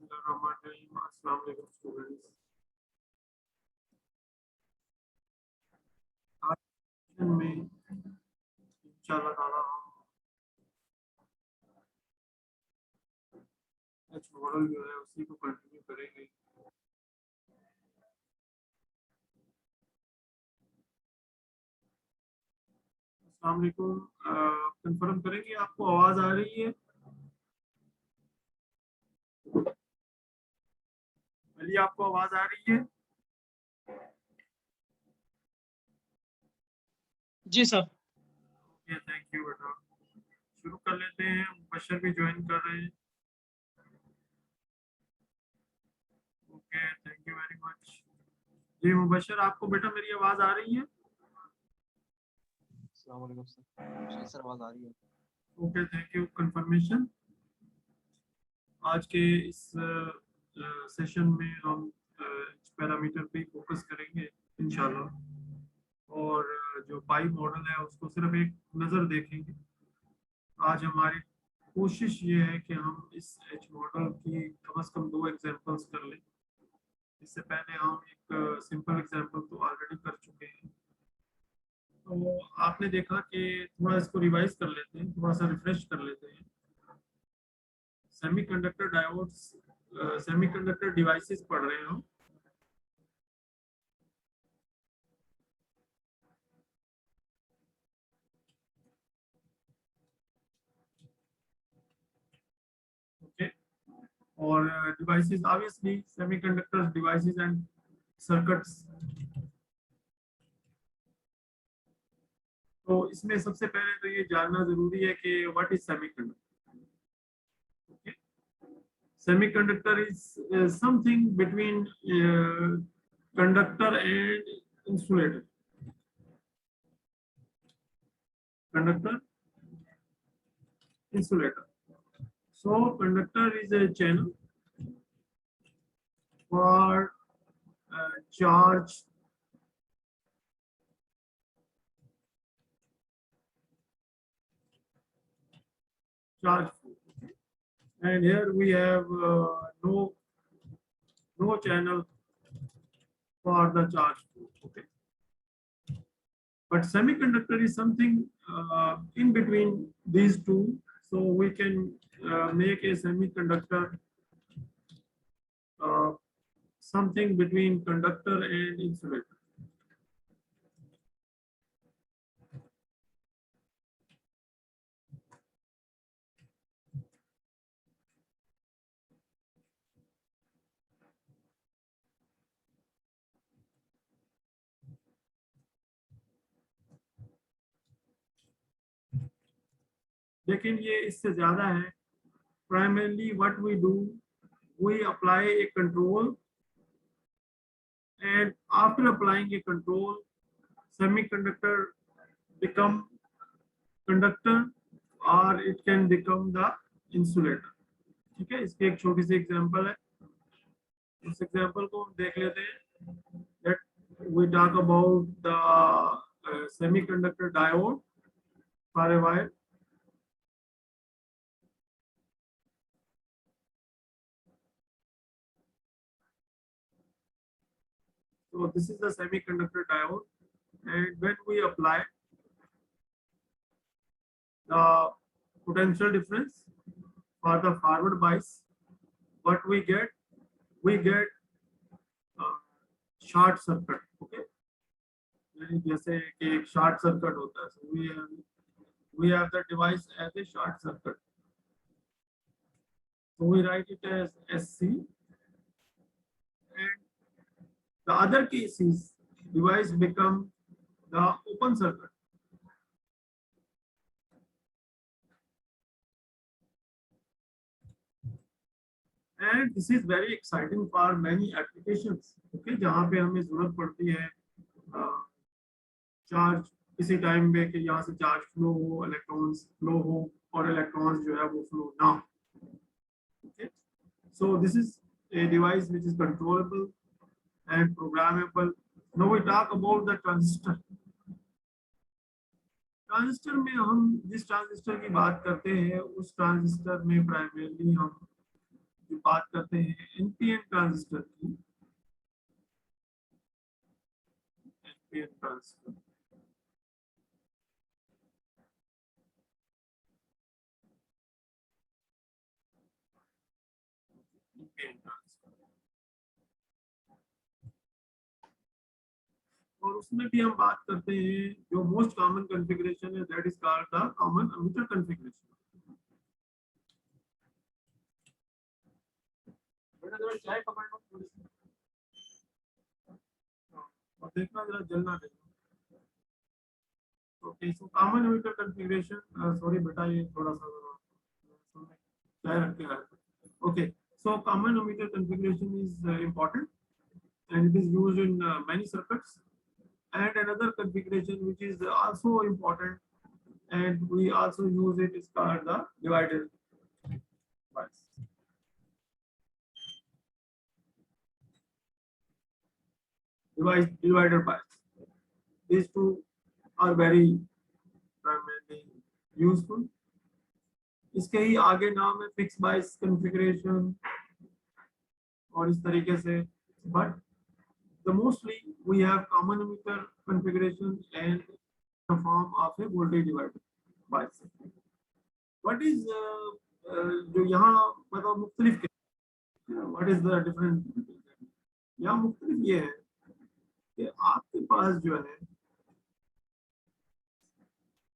अस्सलाम वालेकुम स्टूडेंट्स। आज सेशन में इंशाल्लाह ताला हम एच मॉडल जो है उसी को कंटिन्यू करेंगे। अस्सलाम वालेकुम। कंफर्म करेंगे आपको आवाज आ रही है? अली आपको आवाज आ रही है? जी सर। ओके, थैंक यू बेटा। शुरू कर लेते हैं। मुबशर भी ज्वाइन कर रहे हैं। Okay, thank you very much. जी मुबशर, आपको बेटा मेरी आवाज आ रही है? अस्सलाम वालेकुम सर। जी सर, आवाज़ आ रही है। Okay, thank you confirmation. आज के इस सेशन में हम पैरामीटर पे फोकस करेंगे इंशाल्लाह, और जो पाई मॉडल है उसको सिर्फ एक नज़र देखेंगे। आज हमारी कोशिश ये है कि हम इस एच मॉडल की कम से कम 2 एग्जांपल्स कर लें। इससे पहले हम एक सिंपल एग्जांपल तो ऑलरेडी कर चुके हैं। तो आपने देखा कि थोड़ा इसको रिवाइज कर लेते हैं, थोड़ा सा रिफ्रेश कर लेते हैं। सेमीकंडक्टर डायोड्स, सेमीकंडक्टर डिवाइसेस पढ़ रहे हैं हम। ओके, और devices obviously semiconductor devices and circuits. तो इसमें सबसे पहले तो ये जानना जरूरी है कि what is semiconductor. Okay, semiconductor is something between conductor and insulator. Conductor, insulator. So conductor is a channel for charge flow. And here we have no channel for the charge flow. Okay, but semiconductor is something in between these two, so we can make a semiconductor something between conductor and insulator. लेकिन ये इससे ज्यादा है। Primarily what we do, we apply a control, and after applying a control, semiconductor become conductor or it can become the insulator. ठीक है, इसकी एक छोटी सी एग्जांपल है। उस एग्जांपल को हम देख लेते हैं। Let we talk about the semiconductor diode for a while. So this is the semiconductor diode, and when we apply the potential difference for the forward bias, what we get short circuit. Okay, जैसे कि एक short circuit होता है, so we have the device as a short circuit, so we write it as SC, and the other case is device become the open circuit. And this is very exciting for many applications. Okay, जहाँ पे हमें जरूरत पड़ती है charge किसी time पे कि यहाँ से चार्ज फ्लो हो, इलेक्ट्रॉन्स फ्लो हो, और इलेक्ट्रॉन्स जो है वो फ्लो ना हो। Okay, so this is a device which is controllable and programmable. Now we talk about the transistor. Transistor में हम जिस ट्रांजिस्टर की बात करते हैं उस ट्रांजिस्टर में प्राइमरीली हम जो बात करते हैं एनपीएन ट्रांजिस्टर की, एनपीएन ट्रांजिस्टर और उसमें भी हम बात करते हैं जो मोस्ट कॉमन कॉन्फ़िगरेशन है, that is called the common emitter configuration. बेटा जरा चाय पकड़ लो थोड़ी सी और देखना जरा जलना नहीं। Okay, so common emitter configuration, sorry बेटा ये थोड़ा सा चाय रख के आया। Okay, so common emitter configuration is important and it is used in many circuits. And another configuration which is also important and we also use it is called the divider bias. Divider bias. These two are very primarily useful. इसके ही आगे नाम है fix बायस configuration और इस तरीके से, but the mostly we have common emitter configuration and the form of a voltage divider bias. What is जो यहाँ मतलब मुख्तलिफ what is the difference? यहाँ मुख्तलिफ ये है कि आपके पास जो है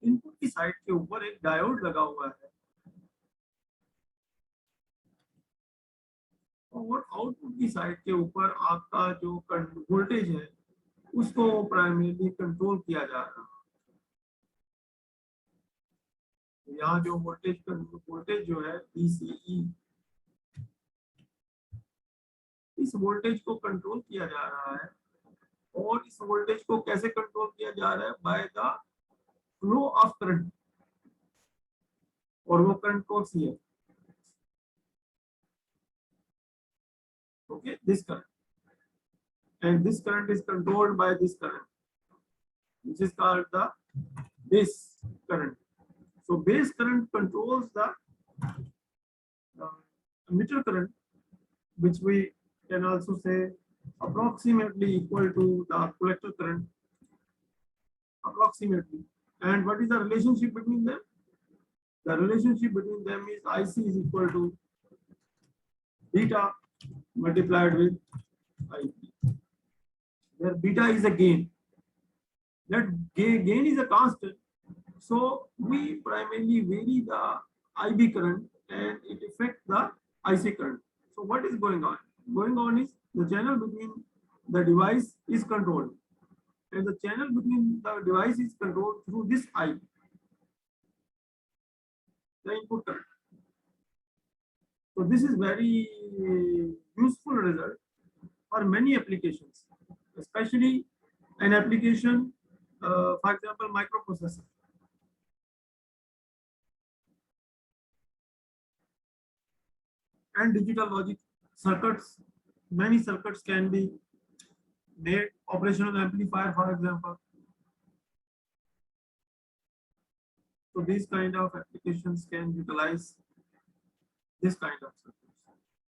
इनपुट की साइड के ऊपर एक डायोड लगा हुआ है और आउटपुट की साइड के ऊपर आपका जो वोल्टेज है उसको प्राइमरीली कंट्रोल किया जा रहा है। यहाँ जो वोल्टेज जो है VCE, इस वोल्टेज को कंट्रोल किया जा रहा है और इस वोल्टेज को कैसे कंट्रोल किया जा रहा है? By the flow of current, और वो करंट कौन सी है? Okay, this current, and this current is controlled by this current, which is called the base current. So base current controls the emitter current, which we can also say approximately equal to the collector current, approximately. And what is the relationship between them? The relationship between them is IC is equal to beta multiplied with IP, where beta is a gain. That gain is a constant, so we primarily vary the IB current and it affects the IC current. So what is going on? Going on is the channel between the device is controlled, and the channel between the device is controlled through this I, the input current. So this is very useful result for many applications, especially an application, for example, microprocessor. And digital logic circuits, many circuits can be made. Operational amplifier, for example. So these kind of applications can utilize this kind of circuits.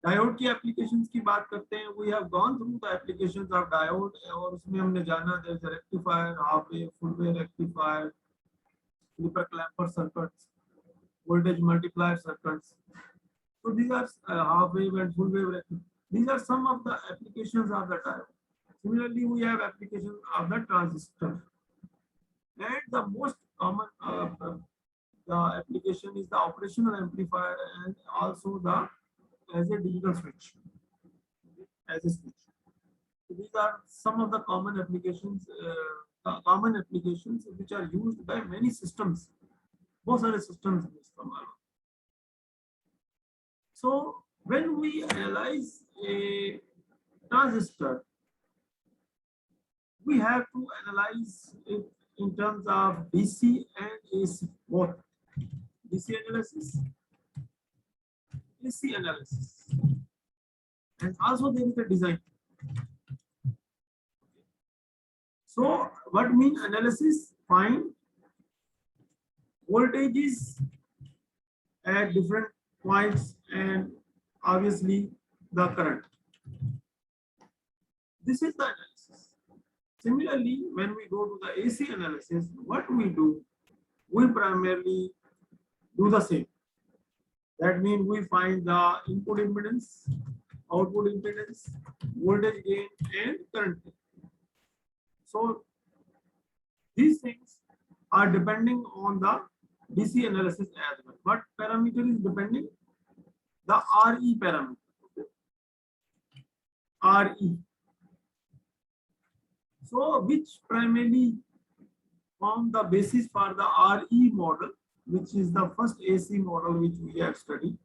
Diode की applications की बात करते हैं, we have gone through the applications of diode और उसमें हमने जाना there is a rectifier, half wave, full wave rectifier, flipper clamper circuits, voltage multiplier circuits. So these are half wave and full wave rectifier. These are some of the applications of the diode. Similarly, we have applications of the transistor, and the most common the application is the operational amplifier and also the as a digital switch, as a switch. So these are some of the common applications which are used by many systems. बहुत सारे systems में इस्तेमाल होते हैं. So when we analyze a transistor, we have to analyze it in terms of DC and AC, both DC analysis, AC analysis, and also there is a design. So what mean analysis? Find voltages at different points and obviously the current. This is the analysis. Similarly, when we go to the AC analysis, what we do, we primarily do the same. That means we find the input impedance, output impedance, voltage gain, and current gain. So these things are depending on the DC analysis as well. What parameter is depending? The RE parameter. RE. So which primarily form the basis for the RE model, which is the first AC model which we have studied.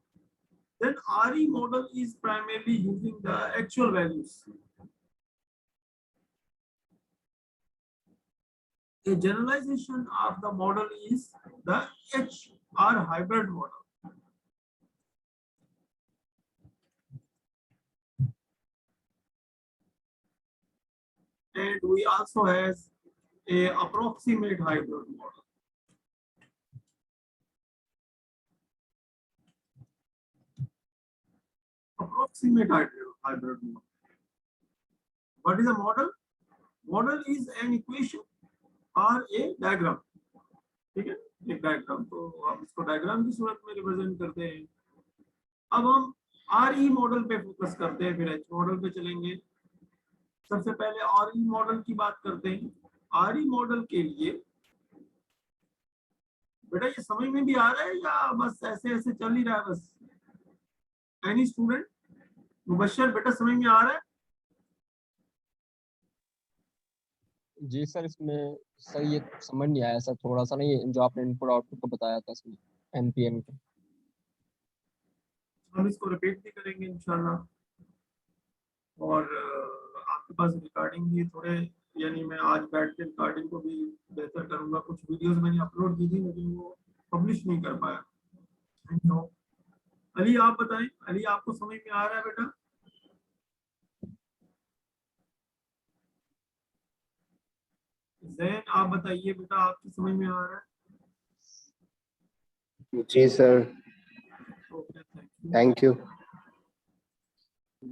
Then RE model is primarily using the actual values. A generalization of the model is the HR hybrid model. And we also has a approximate hybrid model. Approximate hybrid model. What is a model? Model is an equation और ए diagram, ठीक है, एक diagram, तो हम इसको diagram की सूरत में represent करते हैं। अब हम आरई मॉडल पे फोकस करते हैं, फिर एच मॉडल पे चलेंगे। सबसे पहले आरई मॉडल की बात करते हैं। आरई मॉडल के लिए बेटा ये समझ में भी आ रहा है या बस ऐसे ऐसे चल ही रहा है बस? Any student? मुबशर बेटा समझ में आ रहा है? जी सर, इसमें सर ये समझ नहीं आया सर, थोड़ा सा नहीं जो आपने इनपुट आउटपुट को बताया था इसमें एनपीएम का। हम इसको रिपीट भी करेंगे इंशाल्लाह, और आपके पास रिकॉर्डिंग भी थोड़े, यानी मैं आज बैठ के रिकॉर्डिंग को भी बेहतर करूंगा। कुछ वीडियोस मैंने अपलोड की थी लेकिन वो पब्लिश नहीं कर पाया। तो अली आप बताएं, अली आपको समझ में आ रहा है बेटा? जैन आप बताइए बेटा, आपकी समझ में आ रहा है? जी sir, okay, thank you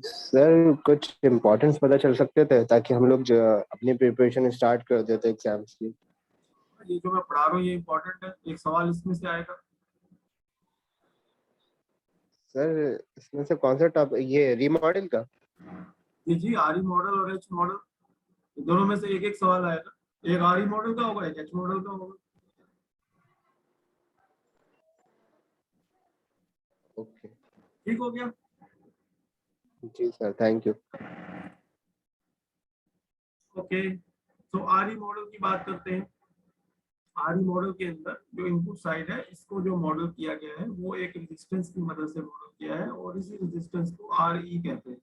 sir. कुछ इम्पोर्टेंस पता चल सकते थे ताकि हम लोग जो अपनी प्रिपरेशन स्टार्ट कर देते एग्जाम्स की। ये जो मैं पढ़ा रहा हूँ ये इम्पोर्टेंट है, एक सवाल इसमें से आएगा। सर इसमें से कौन सा टॉपिक, ये रीमॉडल का? जी, आरई मॉडल और एच मॉडल दोनों में से एक एक सवाल आएगा। एक आरई मॉडल का होगा, एक एच मॉडल का होगा। ओके, ठीक हो गया? जी सर, थैंक यू। ओके, तो आरई मॉडल की बात करते हैं। आरई मॉडल के अंदर जो इनपुट साइड है, इसको जो मॉडल किया गया है वो एक रेजिस्टेंस की मदद से मॉडल किया है, और इसी रेजिस्टेंस को आरई कहते हैं।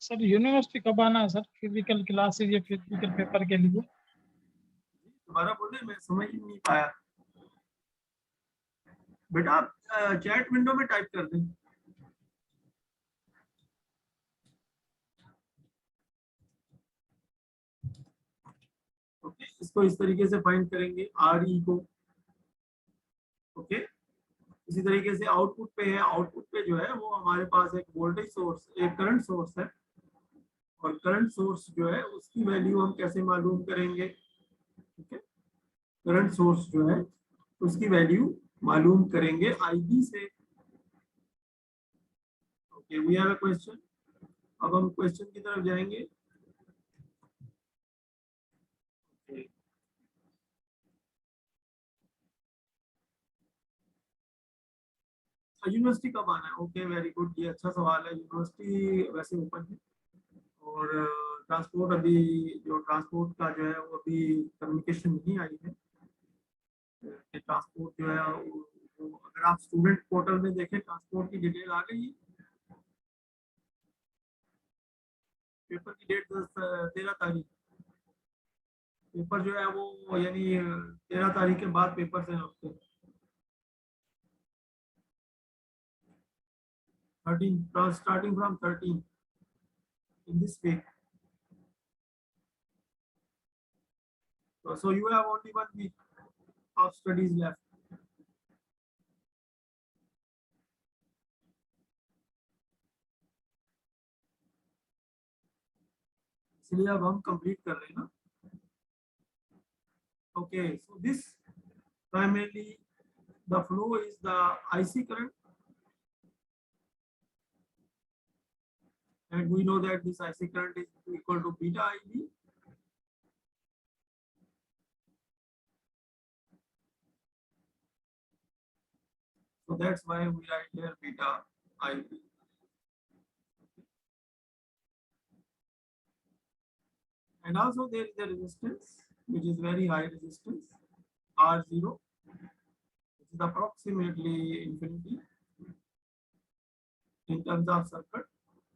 सर यूनिवर्सिटी कब आना है सर, फिजिकल क्लासेस या फिजिकल पेपर के लिए? दोबारा बोले, मैं समझ ही नहीं पाया बेटा। आप चैट विंडो में टाइप कर दें। ओके, इसको इस तरीके से फाइंड करेंगे आरई को। ओके, इसी तरीके से आउटपुट पे है, आउटपुट पे जो है वो हमारे पास एक वोल्टेज सोर्स, एक करंट सोर्स है, और करंट सोर्स जो है उसकी वैल्यू हम कैसे मालूम करेंगे? ठीक है, करंट सोर्स जो है उसकी वैल्यू मालूम करेंगे आईबी से। Okay, we have a question. अब हम क्वेश्चन की तरफ जाएंगे। यूनिवर्सिटी कब आना है? ओके, वेरी गुड, ये अच्छा सवाल है। यूनिवर्सिटी वैसे ओपन है, और ट्रांसपोर्ट अभी, जो ट्रांसपोर्ट का जो है वो अभी कम्युनिकेशन नहीं आई है। ट्रांसपोर्ट जो है वो अगर आप स्टूडेंट पोर्टल में देखें, ट्रांसपोर्ट की डिटेल आ गई है। पेपर की डेट 13 तारीख। पेपर जो है वो यानी 13 तारीख के बाद पेपर से आपके 13, starting from 13 in this week. So you have only 1 week of studies left. इसलिए अब हम कंप्लीट कर रहे हैं ना. Okay, so this primarily the flow is the IC current, and we know that this IC current is equal to beta IB. So that's why we write here beta IB. And also there is a resistance which is very high resistance, R0, which is approximately infinity in terms of circuit.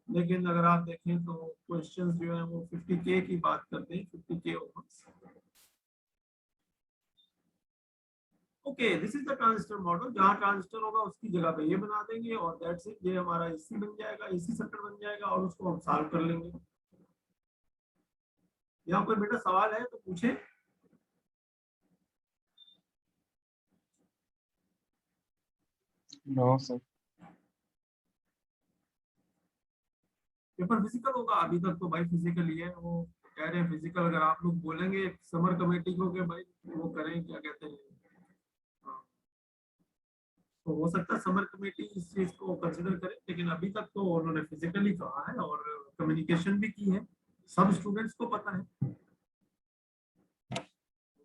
लेकिन अगर आप देखें तो questions जो है वो 50K की बात करते हैं, 50K ohms. Okay, this is the transistor model. जहाँ ट्रांजिस्टर होगा उसकी जगह पे ये बना देंगे और दैट्स इट. ये हमारा एसी बन जाएगा, एसी सर्किट बन जाएगा और उसको हम सॉल्व कर लेंगे. यहाँ कोई बेटा सवाल है तो पूछे. No sir. पेपर फिजिकल होगा. अभी तक तो भाई फिजिकल ही है. वो कह रहे हैं फिजिकल. अगर आप लोग बोलेंगे समर कमेटी को कि भाई वो करें, क्या कहते हैं, तो हो सकता है समर कमेटी इस चीज को कंसिडर करे. लेकिन अभी तक तो उन्होंने फिजिकली कहा है और कम्युनिकेशन भी की है. सब स्टूडेंट्स को पता है.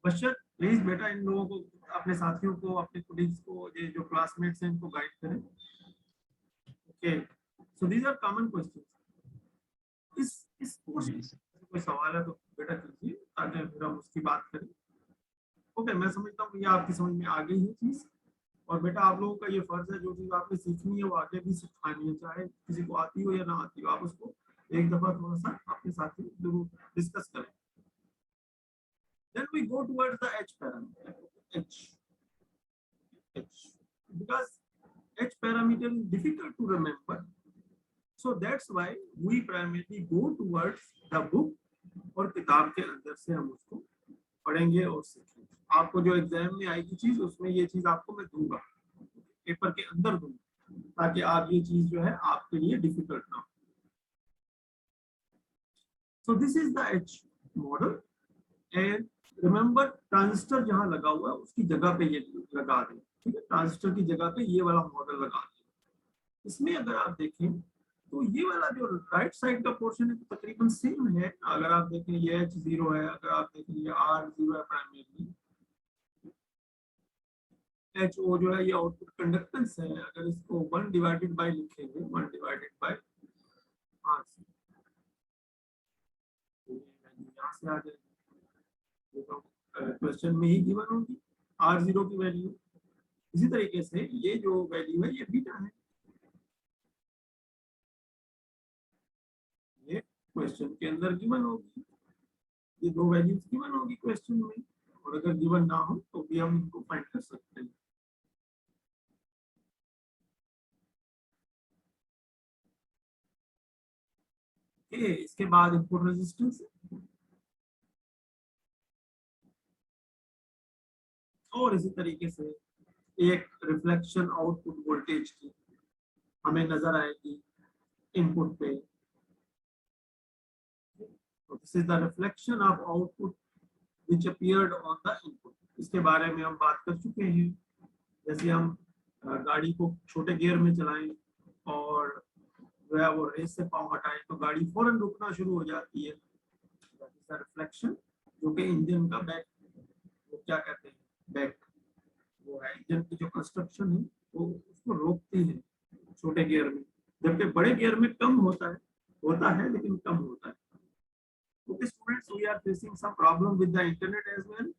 बच्चों प्लीज बेटा इन लोगों को, अपने साथियों को, अपने कोलीग्स को, ये जो क्लासमेट्स हैं इनको गाइड करें. Okay, so these are common questions. इस कोई सवाल है तो बेटा कीजिए ताकि फिर हम उसकी बात करें. ओके, मैं समझता हूँ कि ये आपकी समझ में आ गई है चीज. और बेटा आप लोगों का ये फर्ज है जो चीज आपने सीखनी है वो आगे भी सिखानी है, चाहे किसी को आती हो या ना आती हो. आप उसको एक दफा थोड़ा सा अपने साथ जरूर डिस्कस करें. Then we go towards the H parameter. H. Because H parameter is difficult to remember. So that's why we primarily go towards the book. और किताब के अंदर से हम उसको पढ़ेंगे और सीखेंगे. आपको जो एग्जाम में आएगी चीज उसमें ये चीज आपको मैं दूंगा, पेपर के अंदर दूंगा, ताकि आप ये चीज जो है आपके लिए डिफिकल्ट ना हो. So this is the H model. And remember transistor जहां लगा हुआ है उसकी जगह पे ये लगा दें. ठीक है, ट्रांजिस्टर की जगह पे ये वाला मॉडल लगा दें. इसमें अगर आप देखें तो ये वाला जो राइट साइड का पोर्शन है तो तकरीबन सेम है. अगर आप देखें ये H0 है, अगर आप देखें ये R0 है प्राइमरी. HO जो है ये आउटपुट कंडक्टेंस है. अगर इसको 1 डिवाइडेड बाय लिखेंगे, 1 डिवाइडेड बाय RC, यहाँ से आ जाएगा. क्वेश्चन में ही गिवन होगी R0 की वैल्यू. इसी तरीके से ये जो वैल्यू है ये बीटा है. ये क्वेश्चन के अंदर गिवन होगी. ये दो वैल्यूज गिवन होगी क्वेश्चन में, और अगर गिवन ना हो तो भी हम इनको फाइंड कर सकते हैं. इसके बाद इनपुट रेजिस्टेंस और इसी तरीके से एक रिफ्लेक्शन आउटपुट वोल्टेज की हमें नजर आएगी इनपुट पे. This is the reflection of output which appeared on the input. इसके बारे में हम बात कर चुके हैं. जैसे हम गाड़ी को छोटे गियर में चलाएं और जो है वो रेस से पाँव हटाएं तो गाड़ी फौरन रुकना शुरू हो जाती है. दैट इज द रिफ्लेक्शन जो कि इंजन का बैक, वो क्या कहते हैं, बैक, वो है इंजन की जो कंस्ट्रक्शन है वो उसको रोकती है छोटे गियर में. जबकि बड़े गियर में कम होता है लेकिन कम होता है. Okay students, we are facing some problem with the internet as well.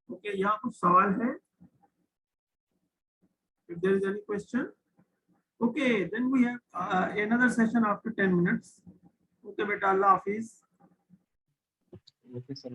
Okay, यहाँ कुछ सवाल है? If there is any question, okay, then we have another session after 10 minutes. Okay, beta, Allah Hafiz. Okay, sir.